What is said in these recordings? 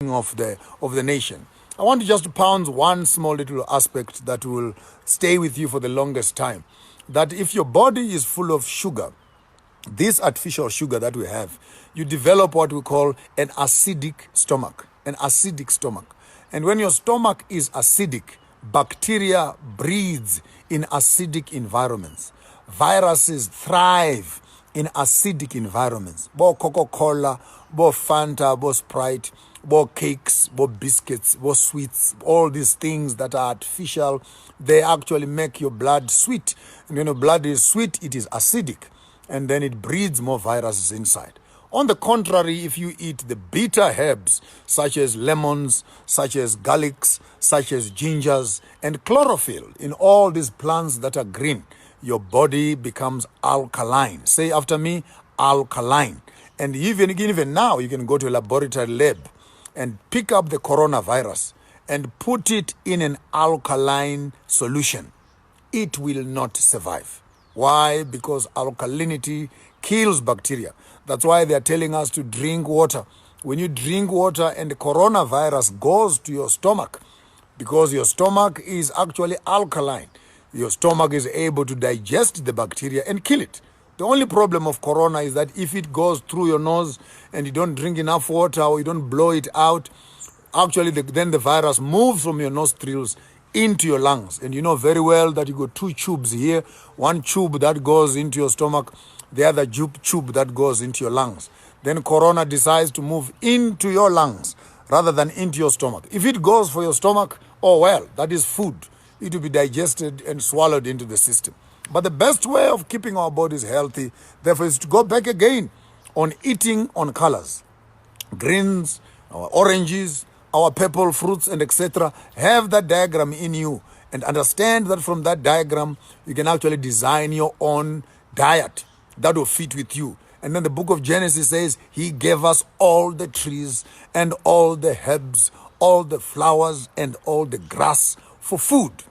of the nation. I want to just pound one small little aspect that will stay with you for the longest time. That if your body is full of sugar, this artificial sugar that we have, you develop what we call an acidic stomach. An acidic stomach. And when your stomach is acidic, bacteria breeds in acidic environments. Viruses thrive in acidic environments. Bo Coca-Cola, bo Fanta, bo Sprite, bo cakes, bo biscuits, bo sweets, all these things that are artificial, they actually make your blood sweet. And when your blood is sweet, it is acidic. And then it breeds more viruses inside. On the contrary, if you eat the bitter herbs, such as lemons, such as garlics, such as gingers, and chlorophyll, in all these plants that are green, your body becomes alkaline. Say after me, alkaline. And even now, you can go to a laboratory lab and pick up the coronavirus and put it in an alkaline solution. It will not survive. Why? Because alkalinity kills bacteria. That's why they're telling us to drink water. When you drink water and the coronavirus goes to your stomach, because your stomach is actually alkaline, your stomach is able to digest the bacteria and kill it. The only problem of corona is that if it goes through your nose and you don't drink enough water or you don't blow it out, actually then the virus moves from your nostrils into your lungs. And you know very well that you got two tubes here, one tube that goes into your stomach, the other tube that goes into your lungs. Then corona decides to move into your lungs rather than into your stomach. If it goes for your stomach, oh well, that is food. It will be digested and swallowed into the system. But the best way of keeping our bodies healthy, therefore, is to go back again on eating on colors. Greens, our oranges, our purple fruits, and etc. Have that diagram in you and understand that from that diagram, you can actually design your own diet that will fit with you. And then the book of Genesis says, He gave us all the trees and all the herbs, all the flowers and all the grass for food.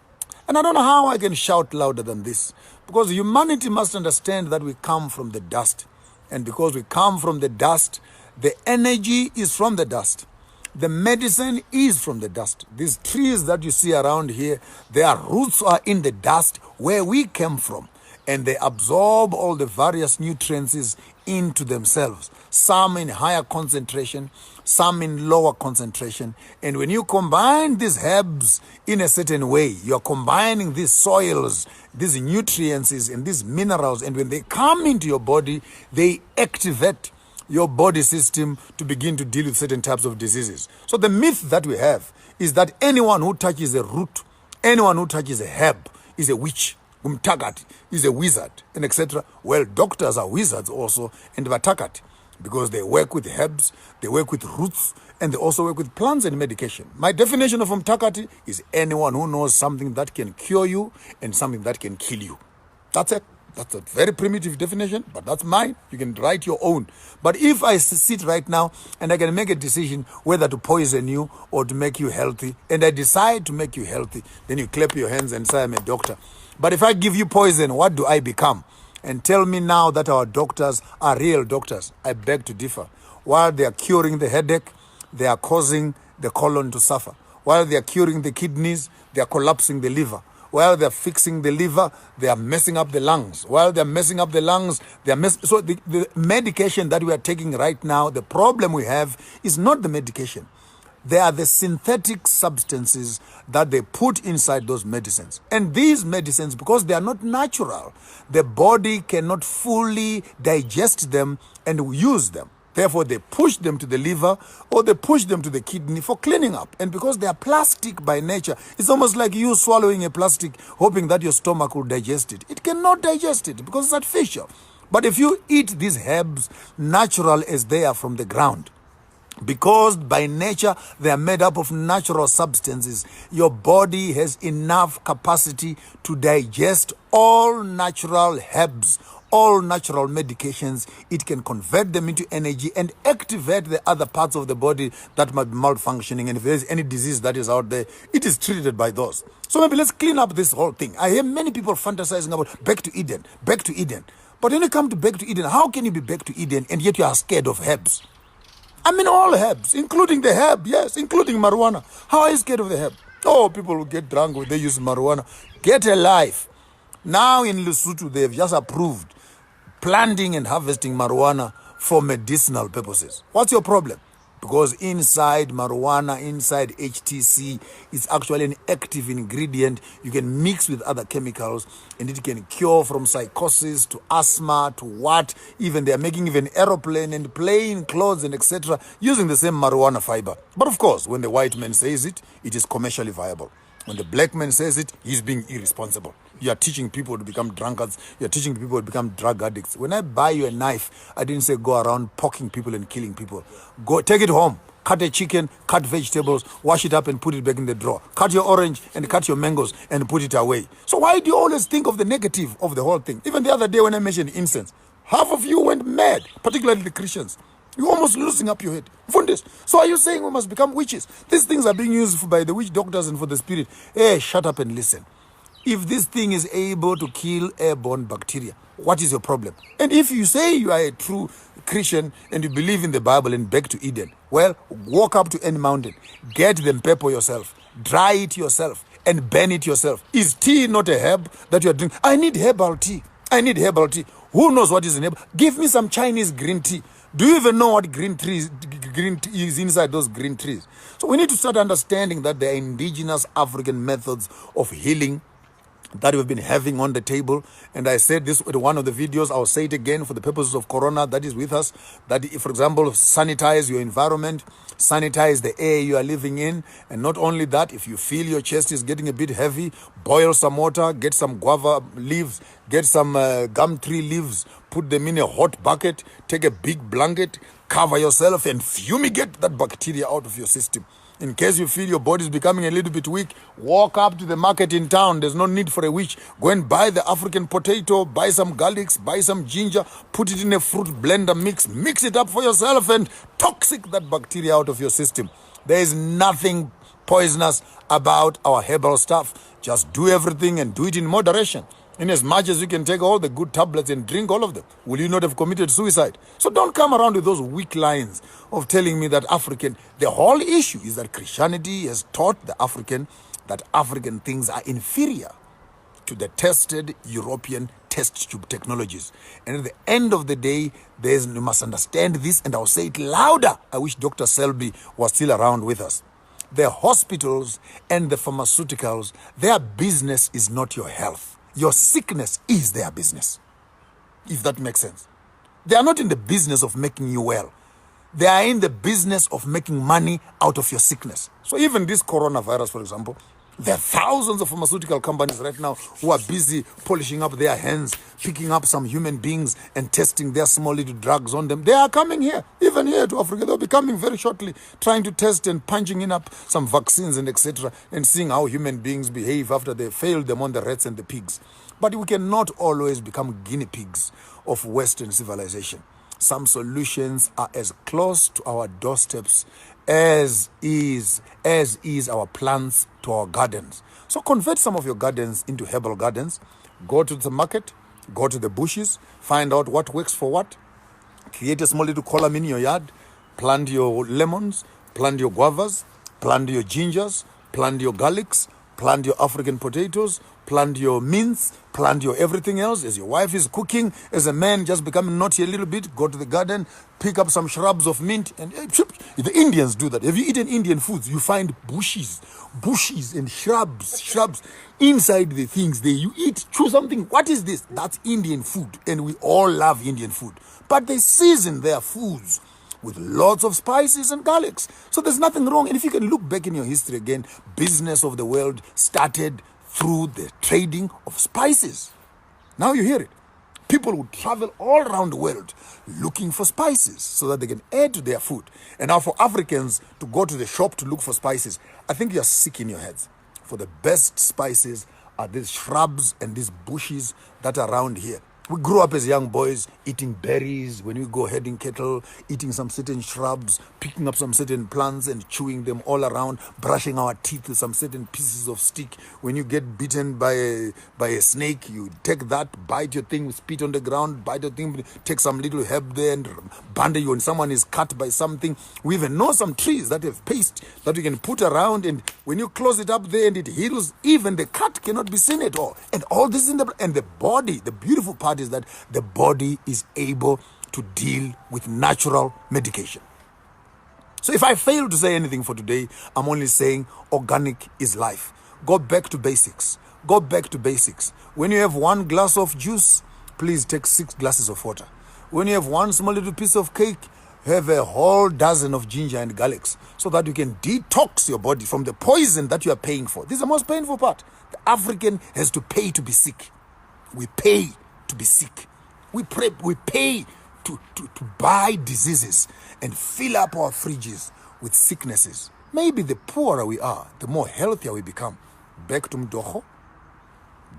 And I don't know how I can shout louder than this, because humanity must understand that we come from the dust. And because we come from the dust, the energy is from the dust. The medicine is from the dust. These trees that you see around here, their roots are in the dust where we came from. And they absorb all the various nutrients into themselves. Some in higher concentration, some in lower concentration. And when you combine these herbs in a certain way, you're combining these soils, these nutrients and these minerals. And when they come into your body, they activate your body system to begin to deal with certain types of diseases. So the myth that we have is that anyone who touches a root, anyone who touches a herb is a witch. Umtakati is a wizard, and etc. Well, doctors are wizards also, and vatakati, because they work with herbs, they work with roots, and they also work with plants and medication. My definition of umtakati is anyone who knows something that can cure you and something that can kill you. That's it. That's a very primitive definition, but that's mine. You can write your own. But if I sit right now and I can make a decision whether to poison you or to make you healthy, and I decide to make you healthy, then you clap your hands and say, I'm a doctor. But if I give you poison, what do I become? And tell me now that our doctors are real doctors. I beg to differ. While they are curing the headache, they are causing the colon to suffer. While they are curing the kidneys, they are collapsing the liver. While they're fixing the liver, they are messing up the lungs. While they're messing up the lungs, so the medication that we are taking right now, the problem we have is not the medication. They are the synthetic substances that they put inside those medicines. And these medicines, because they are not natural, the body cannot fully digest them and use them. Therefore, they push them to the liver or they push them to the kidney for cleaning up. And because they are plastic by nature, it's almost like you swallowing a plastic, hoping that your stomach will digest it. It cannot digest it because it's artificial. But if you eat these herbs natural as they are from the ground, because by nature they are made up of natural substances, your body has enough capacity to digest all natural herbs, all natural medications. It can convert them into energy and activate the other parts of the body that might be malfunctioning. And if there's any disease that is out there, it is treated by those. So maybe let's clean up this whole thing. I hear many people fantasizing about back to Eden, back to Eden. But when you come to back to Eden, how can you be back to Eden and yet you are scared of herbs? I mean all herbs, including the herb, yes, including marijuana. How are you scared of the herb? Oh, people will get drunk when they use marijuana. Get a life. Now in Lesotho, they've just approved planting and harvesting marijuana for medicinal purposes. What's your problem? Because inside marijuana, inside HTC, it's actually an active ingredient. You can mix with other chemicals and it can cure from psychosis to asthma to what. Even they are making even aeroplane and plane clothes and etc. using the same marijuana fiber. But of course, when the white man says it, it is commercially viable. When the black man says it, he's being irresponsible. You are teaching people to become drunkards. You are teaching people to become drug addicts. When I buy you a knife, I didn't say go around poking people and killing people. Go take it home. Cut a chicken, cut vegetables, wash it up and put it back in the drawer. Cut your orange and cut your mangoes and put it away. So why do you always think of the negative of the whole thing? Even the other day when I mentioned incense, half of you went mad, particularly the Christians. You're almost losing up your head. So are you saying we must become witches? These things are being used by the witch doctors and for the spirit. Hey, shut up and listen. If this thing is able to kill airborne bacteria, what is your problem? And if you say you are a true Christian and you believe in the Bible and back to Eden, well, walk up to any mountain, get them pepper yourself, dry it yourself, and burn it yourself. Is tea not a herb that you are drinking? I need herbal tea. I need herbal tea. Who knows what is in herbal? Give me some Chinese green tea. Do you even know what green tea is inside those green trees? So we need to start understanding that there are indigenous African methods of healing that we've been having on the table. And I said this in one of the videos, I'll say it again for the purposes of corona that is with us, that if, for example, sanitize your environment, sanitize the air you are living in. And not only that, if you feel your chest is getting a bit heavy, boil some water, get some guava leaves, get some gum tree leaves, put them in a hot bucket, take a big blanket, cover yourself and fumigate that bacteria out of your system. In case you feel your body is becoming a little bit weak, walk up to the market in town. There's no need for a witch. Go and buy the African potato, buy some garlics, buy some ginger, put it in a fruit blender mix it up for yourself and toxic that bacteria out of your system. There is nothing poisonous about our herbal stuff. Just do everything and do it in moderation. In as much as you can take all the good tablets and drink all of them, will you not have committed suicide? So don't come around with those weak lines of telling me that the whole issue is that Christianity has taught the African that African things are inferior to the tested European test tube technologies. And at the end of the day, you must understand this, and I'll say it louder. I wish Dr. Selby was still around with us. The hospitals and the pharmaceuticals, their business is not your health. Your sickness is their business, if that makes sense. They are not in the business of making you well. They are in the business of making money out of your sickness. So even this coronavirus, for example, there are thousands of pharmaceutical companies right now who are busy polishing up their hands, picking up some human beings and testing their small little drugs on them. They are coming here, even here to Africa. They'll be coming very shortly, trying to test and punching in up some vaccines and etc. and seeing how human beings behave after they failed them on the rats and the pigs. But we cannot always become guinea pigs of Western civilization. Some solutions are as close to our doorsteps as is our plants to our gardens. So convert some of your gardens into herbal gardens. Go to the market, go to the bushes, find out what works for what. Create a small little column in your yard. Plant your lemons, plant your guavas, plant your gingers, plant your garlics, plant your African potatoes, plant your mints, plant your everything else. As your wife is cooking, as a man just becoming naughty a little bit, go to the garden, pick up some shrubs of mint. And the Indians do that. Have you eaten Indian foods? You find bushes and shrubs inside the things. You eat, chew something. What is this? That's Indian food. And we all love Indian food. But they season their foods with lots of spices and garlics. So there's nothing wrong. And if you can look back in your history again, business of the world started through the trading of spices. Now you hear it. People would travel all around the world looking for spices so that they can add to their food. And now for Africans to go to the shop to look for spices, I think you're sick in your heads. For the best spices are these shrubs and these bushes that are around here. We grew up as young boys eating berries when we go herding cattle, eating some certain shrubs, picking up some certain plants and chewing them all around, brushing our teeth with some certain pieces of stick. When you get bitten by a snake, you take that, bite your thing, spit on the ground, bite your thing, take some little herb there and bandage you when someone is cut by something. We even know some trees that have paste that we can put around, and when you close it up there and it heals, even the cut cannot be seen at all. And all this in the body, the beautiful part is that the body is able to deal with natural medication. So if I fail to say anything for today, I'm only saying organic is life. Go back to basics. Go back to basics. When you have 1 glass of juice, please take 6 glasses of water. When you have 1 small little piece of cake, have a whole dozen of ginger and garlics so that you can detox your body from the poison that you are paying for. This is the most painful part. The African has to pay to be sick. We pay to be sick. We pay to buy diseases and fill up our fridges with sicknesses. Maybe the poorer we are, the more healthier we become. Back to mdoho,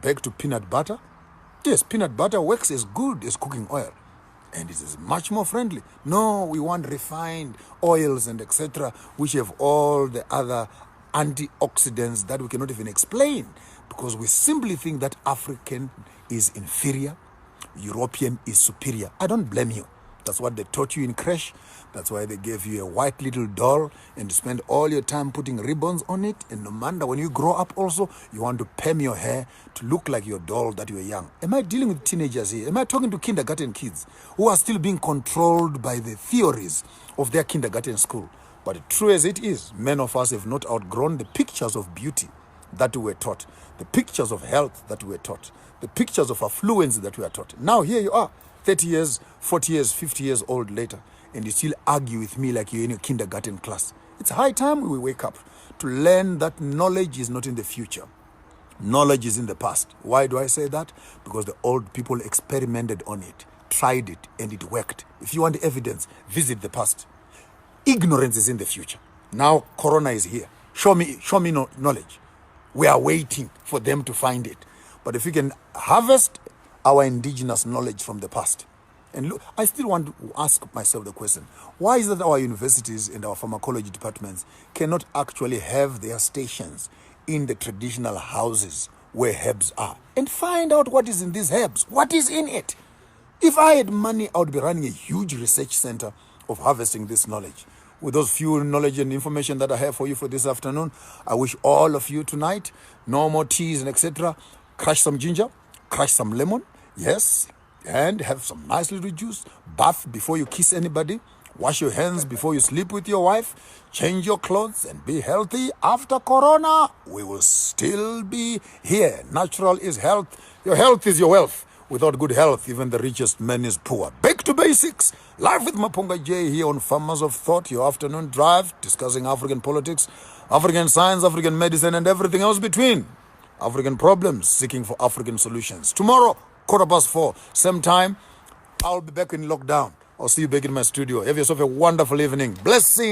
back to peanut butter. Yes, peanut butter works as good as cooking oil, and it is much more friendly. No, we want refined oils and etc., which have all the other antioxidants that we cannot even explain, because we simply think that African is inferior, European is superior. I don't blame you. That's what they taught you in creche. That's why they gave you a white little doll and you spend all your time putting ribbons on it. And no matter when you grow up also, you want to perm your hair to look like your doll that you were young. Am I dealing with teenagers here? Am I talking to kindergarten kids who are still being controlled by the theories of their kindergarten school? But true as it is, many of us have not outgrown the pictures of beauty that we were taught, the pictures of health that we were taught, the pictures of affluence that we are taught. Now here you are, 30 years, 40 years, 50 years old later, and you still argue with me like you're in your kindergarten class. It's high time we wake up to learn that knowledge is not in the future. Knowledge is in the past. Why do I say that? Because the old people experimented on it, tried it, and it worked. If you want evidence, visit the past. Ignorance is in the future. Now Corona is here. Show me knowledge. We are waiting for them to find it. But if we can harvest our indigenous knowledge from the past. And look, I still want to ask myself the question, why is it that our universities and our pharmacology departments cannot actually have their stations in the traditional houses where herbs are and find out what is in these herbs? What is in it? If I had money, I would be running a huge research center of harvesting this knowledge. With those few knowledge and information that I have for you for this afternoon, I wish all of you tonight, no more teas and etc. Crush some ginger, crush some lemon, yes, and have some nice little juice. Bath before you kiss anybody. Wash your hands before you sleep with your wife. Change your clothes and be healthy. After Corona, we will still be here. Natural is health. Your health is your wealth. Without good health, even the richest man is poor. Back to basics. Live with Mapunga J here on Farmers of Thought, your afternoon drive, discussing African politics, African science, African medicine, and everything else between. African problems, seeking for African solutions. Tomorrow, 4:15, same time, I'll be back in lockdown. I'll see you back in my studio. Have yourself a wonderful evening. Blessing.